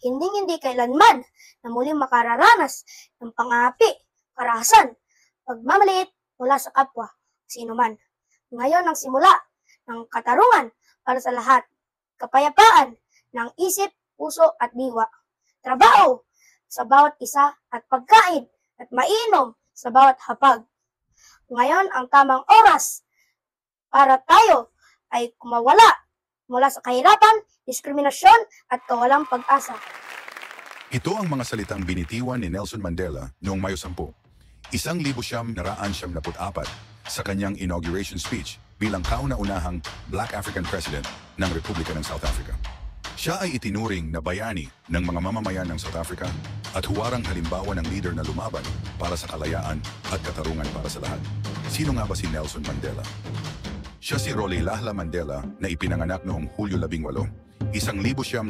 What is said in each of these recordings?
Hindi kailanman na muling makararanas ng pangapi, karahasan, pagmamaliit mula sa kapwa, sino man. Ngayon ang simula ng katarungan para sa lahat, kapayapaan ng isip, puso at diwa, trabaho sa bawat isa at pagkain at mainom sa bawat hapag. Ngayon ang tamang oras para tayo ay kumawala mula sa kahirapan, diskriminasyon at kawalang pag-asa. Ito ang mga salitang binitiwan ni Nelson Mandela noong Mayo 10, 1974 sa kanyang inauguration speech bilang kauna-unahang Black African President ng Republika ng South Africa. Siya ay itinuring na bayani ng mga mamamayan ng South Africa at huwarang halimbawa ng leader na lumaban para sa kalayaan at katarungan para sa lahat. Sino nga ba si Nelson Mandela? Siya si Rolihlahla Mandela na ipinanganak noong Hulyo 18, 1918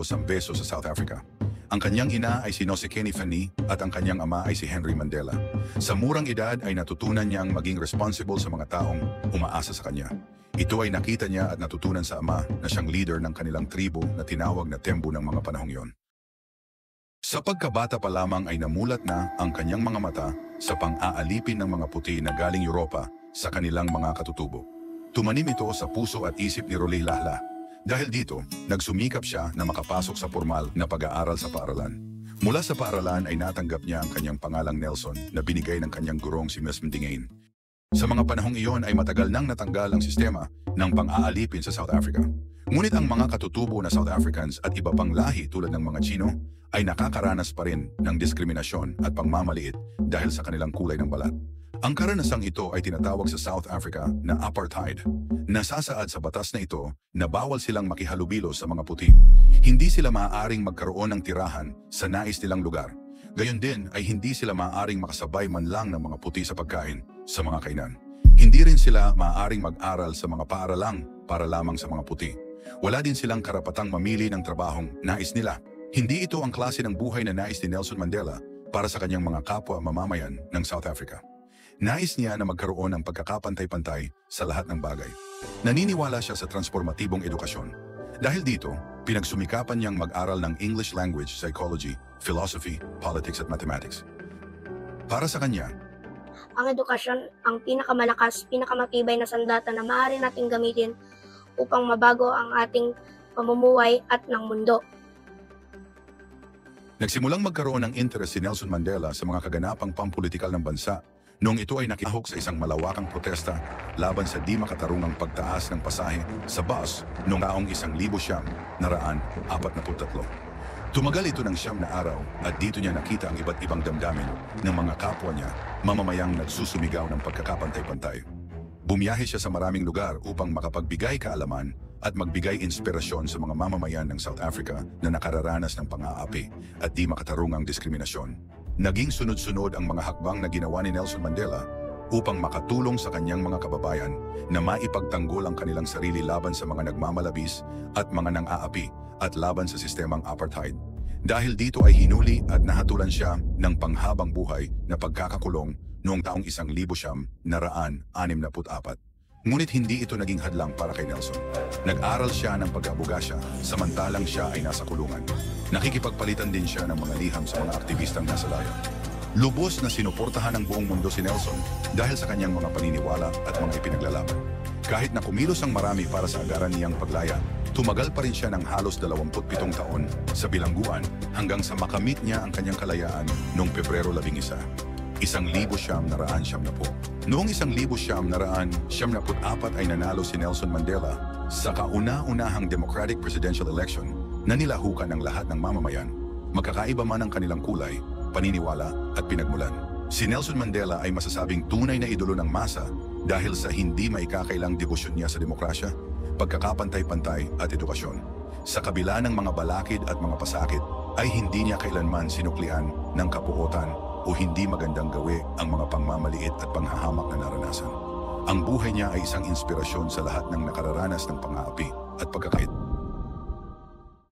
sa Mvezo sa South Africa. Ang kanyang ina ay si Nosekeni Fanny at ang kanyang ama ay si Henry Mandela. Sa murang edad ay natutunan niyang maging responsible sa mga taong umaasa sa kanya. Ito ay nakita niya at natutunan sa ama na siyang leader ng kanilang tribo na tinawag na Tembu ng mga panahong iyon. Sa pagkabata pa lamang ay namulat na ang kanyang mga mata sa pang-aalipin ng mga puti na galing Europa sa kanilang mga katutubo. Tumanim ito sa puso at isip ni Rolihlahla. Dahil dito, nagsumikap siya na makapasok sa formal na pag-aaral sa paaralan. Mula sa paaralan ay natanggap niya ang kanyang pangalang Nelson na binigay ng kanyang gurong si Ms. Mdingane. Sa mga panahong iyon ay matagal nang natanggal ang sistema ng pang-aalipin sa South Africa. Ngunit ang mga katutubo na South Africans at iba pang lahi tulad ng mga Chino ay nakakaranas pa rin ng diskriminasyon at pangmamaliit dahil sa kanilang kulay ng balat. Ang karanasang ito ay tinatawag sa South Africa na apartheid. Nasasaad sa batas na ito na bawal silang makihalubilo sa mga puti. Hindi sila maaaring magkaroon ng tirahan sa nais nilang lugar. Gayon din ay hindi sila maaaring makasabay man lang ng mga puti sa pagkain sa mga kainan. Hindi rin sila maaaring mag-aral sa mga paaralang para lamang sa mga puti. Wala din silang karapatang mamili ng trabahong nais nila. Hindi ito ang klase ng buhay na nais ni Nelson Mandela para sa kanyang mga kapwa mamamayan ng South Africa. Nais niya na magkaroon ng pagkakapantay-pantay sa lahat ng bagay. Naniniwala siya sa transformatibong edukasyon. Dahil dito, pinagsumikapan niyang mag-aral ng English language, psychology, philosophy, politics at mathematics. Para sa kanya, Ang edukasyon ang pinakamalakas, pinakamatibay na sandata na maaari nating gamitin upang mabago ang ating pamumuhay at ng mundo. nagsimulang magkaroon ng interes si Nelson Mandela sa mga kaganapang pampulitikal ng bansa noong ito ay nakihok sa isang malawakang protesta laban sa di makatarungang pagtaas ng pasahe sa bus noong taong 1943. Tumagal ito ng 9 na araw at dito niya nakita ang iba't ibang damdamin ng mga kapwa niya, mamamayang nagsusumigaw ng pagkakapantay-pantay. Bumiyahe siya sa maraming lugar upang makapagbigay kaalaman at magbigay inspirasyon sa mga mamamayan ng South Africa na nakararanas ng pang-aapi at di makatarungang diskriminasyon. Naging sunod-sunod ang mga hakbang na ginawa ni Nelson Mandela upang makatulong sa kanyang mga kababayan na maipagtanggol ang kanilang sarili laban sa mga nagmamalabis at mga nang-aapi at laban sa sistemang apartheid. Dahil dito ay hinuli at nahatulan siya ng panghabang buhay na pagkakakulong noong taong 1964. Ngunit hindi ito naging hadlang para kay Nelson. Nag-aral siya ng pag-aabogasya samantalang siya ay nasa kulungan. Nakikipagpalitan din siya ng mga liham sa mga aktivistang nasa laya. Lubos na sinuportahan ng buong mundo si Nelson dahil sa kanyang mga paniniwala at mga ipinaglalaban. Kahit na kumilos ang marami para sa agaran niyang paglaya, tumagal pa rin siya ng halos 27 taon sa bilangguan hanggang sa makamit niya ang kanyang kalayaan noong Pebrero 11, 1970. Noong 1974 ay nanalo si Nelson Mandela sa kauna-unahang Democratic Presidential Election na nilahukan ng lahat ng mamamayan, magkakaiba man ang kanilang kulay, paniniwala at pinagmulan. Si Nelson Mandela ay masasabing tunay na idolo ng masa dahil sa hindi maikakailang debosyon niya sa demokrasya, pagkakapantay-pantay at edukasyon. Sa kabila ng mga balakid at mga pasakit, ay hindi niya kailanman sinuklian ng kapuotan o hindi magandang gawi ang mga pangmamaliit at panghahamak na naranasan. Ang buhay niya ay isang inspirasyon sa lahat ng nakararanas ng pang-aapi at pagkakait.